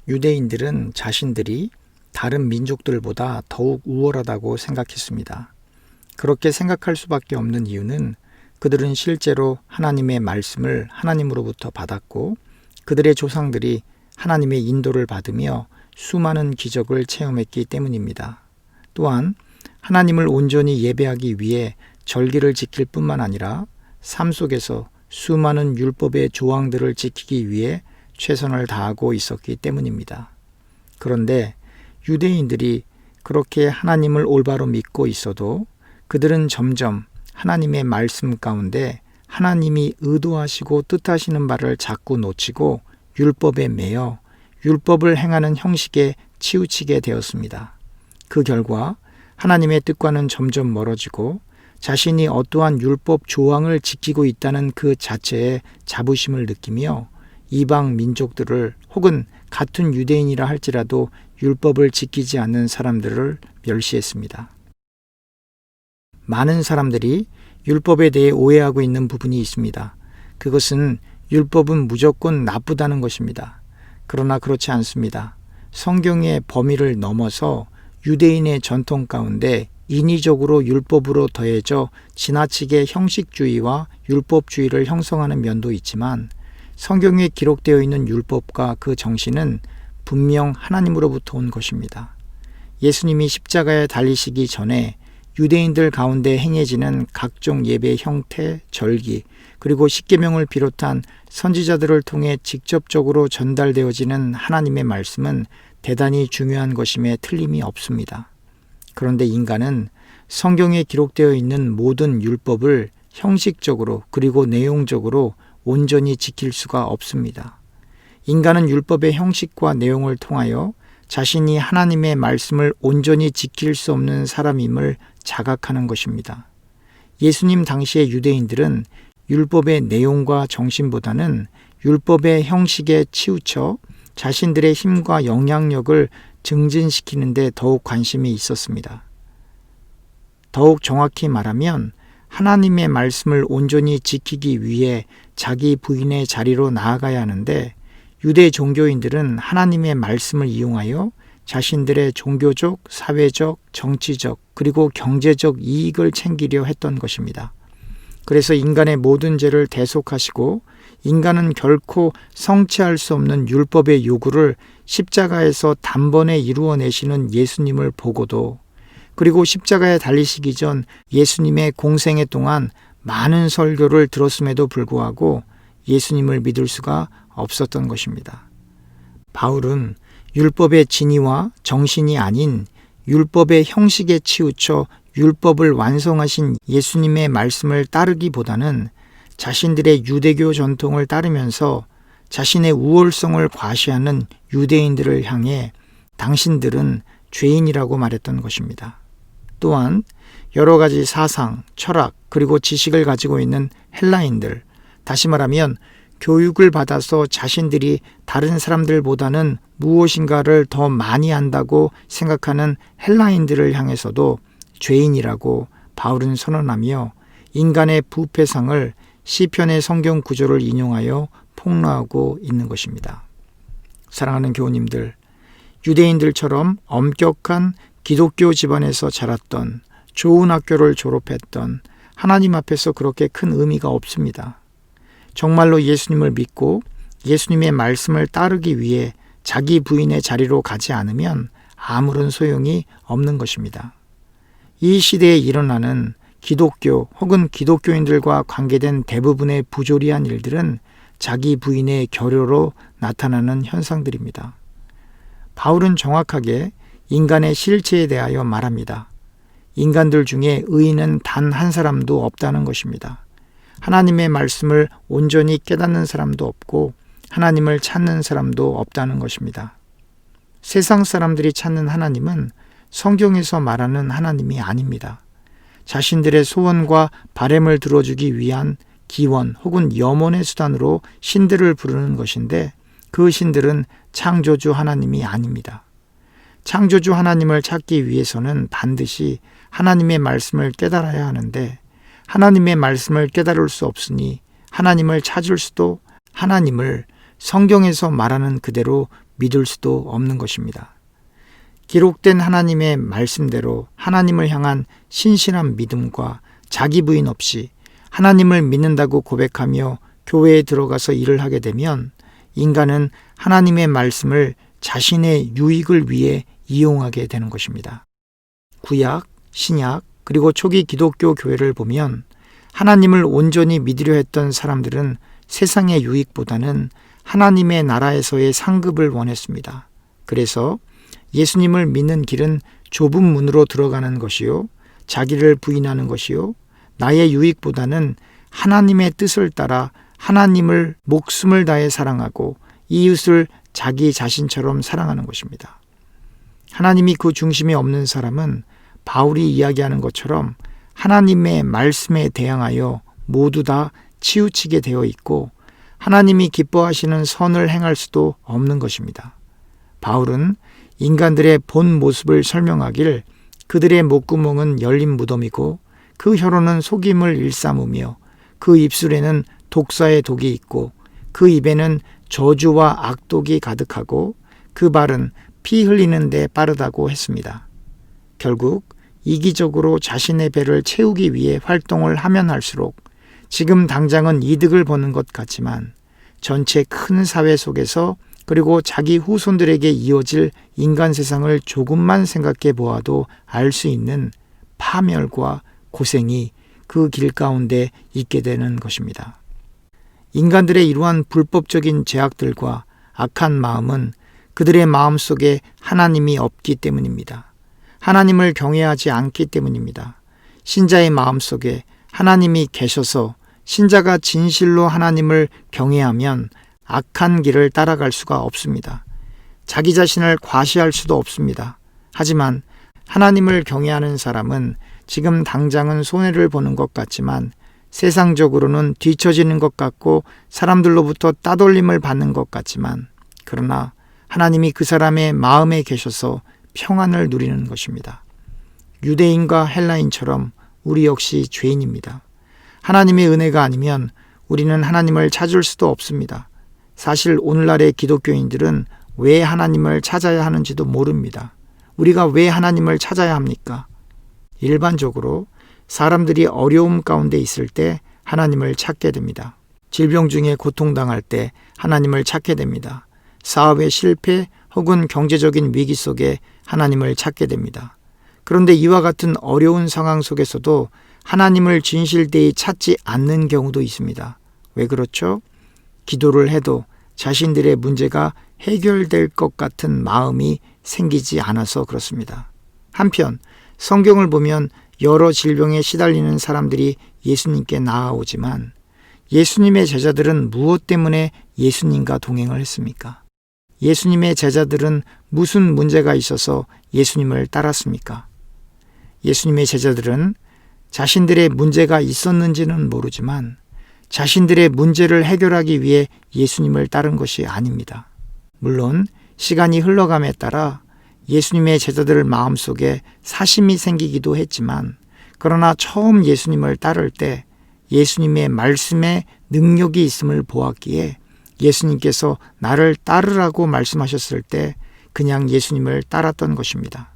유대인들은 자신들이 다른 민족들보다 더욱 우월하다고 생각했습니다. 그렇게 생각할 수밖에 없는 이유는 그들은 실제로 하나님의 말씀을 하나님으로부터 받았고 그들의 조상들이 하나님의 인도를 받으며 수많은 기적을 체험했기 때문입니다. 또한 하나님을 온전히 예배하기 위해 절기를 지킬 뿐만 아니라 삶 속에서 수많은 율법의 조항들을 지키기 위해 최선을 다하고 있었기 때문입니다. 그런데 유대인들이 그렇게 하나님을 올바로 믿고 있어도 그들은 점점 하나님의 말씀 가운데 하나님이 의도하시고 뜻하시는 바를 자꾸 놓치고 율법에 매여 율법을 행하는 형식에 치우치게 되었습니다. 그 결과 하나님의 뜻과는 점점 멀어지고 자신이 어떠한 율법 조항을 지키고 있다는 그 자체에 자부심을 느끼며 이방 민족들을 혹은 같은 유대인이라 할지라도 율법을 지키지 않는 사람들을 멸시했습니다. 많은 사람들이 율법에 대해 오해하고 있는 부분이 있습니다. 그것은 율법은 무조건 나쁘다는 것입니다. 그러나 그렇지 않습니다. 성경의 범위를 넘어서 유대인의 전통 가운데 인위적으로 율법으로 더해져 지나치게 형식주의와 율법주의를 형성하는 면도 있지만 성경에 기록되어 있는 율법과 그 정신은 분명 하나님으로부터 온 것입니다. 예수님이 십자가에 달리시기 전에 유대인들 가운데 행해지는 각종 예배 형태, 절기, 그리고 십계명을 비롯한 선지자들을 통해 직접적으로 전달되어지는 하나님의 말씀은 대단히 중요한 것임에 틀림이 없습니다. 그런데 인간은 성경에 기록되어 있는 모든 율법을 형식적으로 그리고 내용적으로 온전히 지킬 수가 없습니다. 인간은 율법의 형식과 내용을 통하여 자신이 하나님의 말씀을 온전히 지킬 수 없는 사람임을 자각하는 것입니다. 예수님 당시의 유대인들은 율법의 내용과 정신보다는 율법의 형식에 치우쳐 자신들의 힘과 영향력을 증진시키는 데 더욱 관심이 있었습니다. 더욱 정확히 말하면 하나님의 말씀을 온전히 지키기 위해 자기 부인의 자리로 나아가야 하는데 유대 종교인들은 하나님의 말씀을 이용하여 자신들의 종교적, 사회적, 정치적, 그리고 경제적 이익을 챙기려 했던 것입니다. 그래서 인간의 모든 죄를 대속하시고 인간은 결코 성취할 수 없는 율법의 요구를 십자가에서 단번에 이루어내시는 예수님을 보고도 그리고 십자가에 달리시기 전 예수님의 공생애 동안 많은 설교를 들었음에도 불구하고 예수님을 믿을 수가 없었던 것입니다. 바울은 율법의 진의와 정신이 아닌 율법의 형식에 치우쳐 율법을 완성하신 예수님의 말씀을 따르기보다는 자신들의 유대교 전통을 따르면서 자신의 우월성을 과시하는 유대인들을 향해 당신들은 죄인이라고 말했던 것입니다. 또한 여러 가지 사상, 철학, 그리고 지식을 가지고 있는 헬라인들, 다시 말하면 교육을 받아서 자신들이 다른 사람들보다는 무엇인가를 더 많이 안다고 생각하는 헬라인들을 향해서도 죄인이라고 바울은 선언하며 인간의 부패상을 시편의 성경 구조를 인용하여 폭로하고 있는 것입니다. 사랑하는 교우님들, 유대인들처럼 엄격한 기독교 집안에서 자랐던, 좋은 학교를 졸업했던 하나님 앞에서 그렇게 큰 의미가 없습니다. 정말로 예수님을 믿고 예수님의 말씀을 따르기 위해 자기 부인의 자리로 가지 않으면 아무런 소용이 없는 것입니다. 이 시대에 일어나는 기독교 혹은 기독교인들과 관계된 대부분의 부조리한 일들은 자기 부인의 결여로 나타나는 현상들입니다. 바울은 정확하게 인간의 실체에 대하여 말합니다. 인간들 중에 의인은 단 한 사람도 없다는 것입니다. 하나님의 말씀을 온전히 깨닫는 사람도 없고 하나님을 찾는 사람도 없다는 것입니다. 세상 사람들이 찾는 하나님은 성경에서 말하는 하나님이 아닙니다. 자신들의 소원과 바램을 들어주기 위한 기원 혹은 염원의 수단으로 신들을 부르는 것인데 그 신들은 창조주 하나님이 아닙니다. 창조주 하나님을 찾기 위해서는 반드시 하나님의 말씀을 깨달아야 하는데 하나님의 말씀을 깨달을 수 없으니 하나님을 찾을 수도 하나님을 성경에서 말하는 그대로 믿을 수도 없는 것입니다. 기록된 하나님의 말씀대로 하나님을 향한 신실한 믿음과 자기 부인 없이 하나님을 믿는다고 고백하며 교회에 들어가서 일을 하게 되면 인간은 하나님의 말씀을 자신의 유익을 위해 이용하게 되는 것입니다. 구약, 신약, 그리고 초기 기독교 교회를 보면 하나님을 온전히 믿으려 했던 사람들은 세상의 유익보다는 하나님의 나라에서의 상급을 원했습니다. 그래서 예수님을 믿는 길은 좁은 문으로 들어가는 것이요, 자기를 부인하는 것이요, 나의 유익보다는 하나님의 뜻을 따라 하나님을 목숨을 다해 사랑하고 이웃을 자기 자신처럼 사랑하는 것입니다. 하나님이 그 중심에 없는 사람은 바울이 이야기하는 것처럼 하나님의 말씀에 대항하여 모두 다 치우치게 되어 있고 하나님이 기뻐하시는 선을 행할 수도 없는 것입니다. 바울은 인간들의 본 모습을 설명하길 그들의 목구멍은 열린 무덤이고 그 혀로는 속임을 일삼으며 그 입술에는 독사의 독이 있고 그 입에는 저주와 악독이 가득하고 그 발은 피 흘리는 데 빠르다고 했습니다. 결국 이기적으로 자신의 배를 채우기 위해 활동을 하면 할수록 지금 당장은 이득을 보는 것 같지만 전체 큰 사회 속에서 그리고 자기 후손들에게 이어질 인간 세상을 조금만 생각해 보아도 알 수 있는 파멸과 고생이 그 길 가운데 있게 되는 것입니다. 인간들의 이러한 불법적인 죄악들과 악한 마음은 그들의 마음속에 하나님이 없기 때문입니다. 하나님을 경외하지 않기 때문입니다. 신자의 마음속에 하나님이 계셔서 신자가 진실로 하나님을 경외하면 악한 길을 따라갈 수가 없습니다. 자기 자신을 과시할 수도 없습니다. 하지만 하나님을 경외하는 사람은 지금 당장은 손해를 보는 것 같지만 세상적으로는 뒤처지는 것 같고 사람들로부터 따돌림을 받는 것 같지만 그러나 하나님이 그 사람의 마음에 계셔서 평안을 누리는 것입니다. 유대인과 헬라인처럼 우리 역시 죄인입니다. 하나님의 은혜가 아니면 우리는 하나님을 찾을 수도 없습니다. 사실 오늘날의 기독교인들은 왜 하나님을 찾아야 하는지도 모릅니다. 우리가 왜 하나님을 찾아야 합니까? 일반적으로 사람들이 어려움 가운데 있을 때 하나님을 찾게 됩니다. 질병 중에 고통당할 때 하나님을 찾게 됩니다. 사업의 실패 혹은 경제적인 위기 속에 하나님을 찾게 됩니다. 그런데 이와 같은 어려운 상황 속에서도 하나님을 진실되이 찾지 않는 경우도 있습니다. 왜 그렇죠? 기도를 해도 자신들의 문제가 해결될 것 같은 마음이 생기지 않아서 그렇습니다. 한편 성경을 보면 여러 질병에 시달리는 사람들이 예수님께 나아오지만 예수님의 제자들은 무엇 때문에 예수님과 동행을 했습니까? 예수님의 제자들은 무슨 문제가 있어서 예수님을 따랐습니까? 예수님의 제자들은 자신들의 문제가 있었는지는 모르지만 자신들의 문제를 해결하기 위해 예수님을 따른 것이 아닙니다. 물론 시간이 흘러감에 따라 예수님의 제자들 마음속에 사심이 생기기도 했지만 그러나 처음 예수님을 따를 때 예수님의 말씀에 능력이 있음을 보았기에 예수님께서 나를 따르라고 말씀하셨을 때 그냥 예수님을 따랐던 것입니다.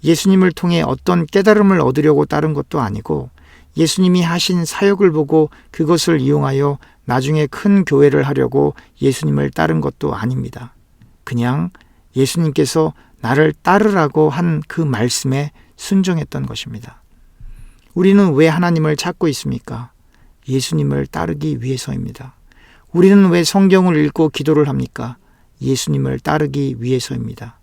예수님을 통해 어떤 깨달음을 얻으려고 따른 것도 아니고 예수님이 하신 사역을 보고 그것을 이용하여 나중에 큰 교회를 하려고 예수님을 따른 것도 아닙니다. 그냥 예수님께서 나를 따르라고 한 그 말씀에 순종했던 것입니다. 우리는 왜 하나님을 찾고 있습니까? 예수님을 따르기 위해서입니다. 우리는 왜 성경을 읽고 기도를 합니까? 예수님을 따르기 위해서입니다.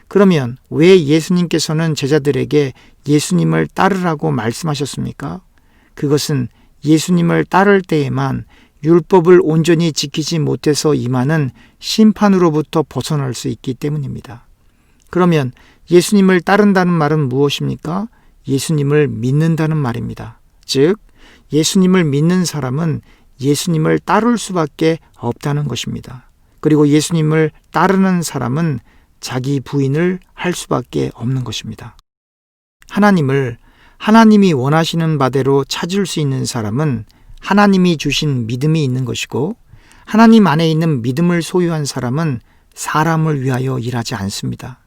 그러면 왜 예수님께서는 제자들에게 예수님을 따르라고 말씀하셨습니까? 그것은 예수님을 따를 때에만 율법을 온전히 지키지 못해서 임하는 심판으로부터 벗어날 수 있기 때문입니다. 그러면 예수님을 따른다는 말은 무엇입니까? 예수님을 믿는다는 말입니다. 즉, 예수님을 믿는 사람은 예수님을 따를 수밖에 없다는 것입니다. 그리고 예수님을 따르는 사람은 자기 부인을 할 수밖에 없는 것입니다. 하나님을 하나님이 원하시는 바대로 찾을 수 있는 사람은 하나님이 주신 믿음이 있는 것이고 하나님 안에 있는 믿음을 소유한 사람은 사람을 위하여 일하지 않습니다.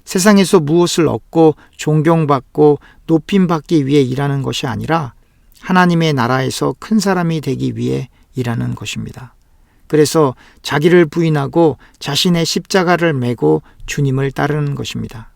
세상에서 무엇을 얻고 존경받고 높임받기 위해 일하는 것이 아니라 하나님의 나라에서 큰 사람이 되기 위해 일하는 것입니다. 그래서 자기를 부인하고 자신의 십자가를 메고 주님을 따르는 것입니다.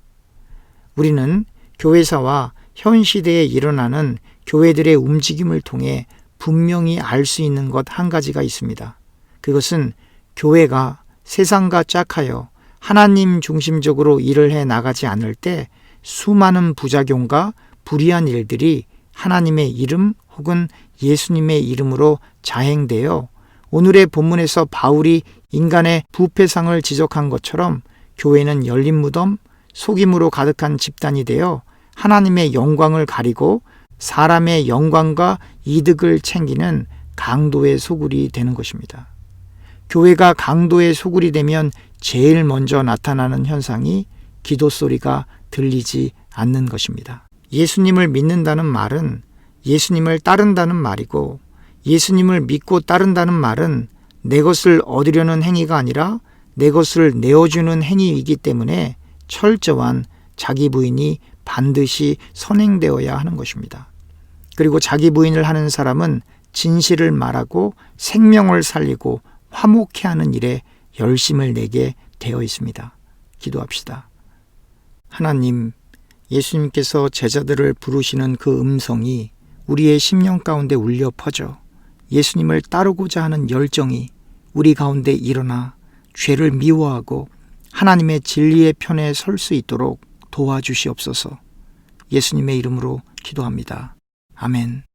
우리는 교회사와 현 시대에 일어나는 교회들의 움직임을 통해 분명히 알 수 있는 것 한 가지가 있습니다. 그것은 교회가 세상과 짝하여 하나님 중심적으로 일을 해 나가지 않을 때 수많은 부작용과 불의한 일들이 하나님의 이름 혹은 예수님의 이름으로 자행되어 오늘의 본문에서 바울이 인간의 부패상을 지적한 것처럼 교회는 열린 무덤, 속임으로 가득한 집단이 되어 하나님의 영광을 가리고 사람의 영광과 이득을 챙기는 강도의 소굴이 되는 것입니다. 교회가 강도의 소굴이 되면 제일 먼저 나타나는 현상이 기도 소리가 들리지 않는 것입니다. 예수님을 믿는다는 말은 예수님을 따른다는 말이고, 예수님을 믿고 따른다는 말은 내 것을 얻으려는 행위가 아니라 내 것을 내어주는 행위이기 때문에 철저한 자기 부인이 반드시 선행되어야 하는 것입니다. 그리고 자기 부인을 하는 사람은 진실을 말하고 생명을 살리고 화목해 하는 일에 열심을 내게 되어 있습니다. 기도합시다. 하나님, 예수님께서 제자들을 부르시는 그 음성이 우리의 심령 가운데 울려 퍼져 예수님을 따르고자 하는 열정이 우리 가운데 일어나 죄를 미워하고 하나님의 진리의 편에 설 수 있도록 도와주시옵소서. 예수님의 이름으로 기도합니다. 아멘.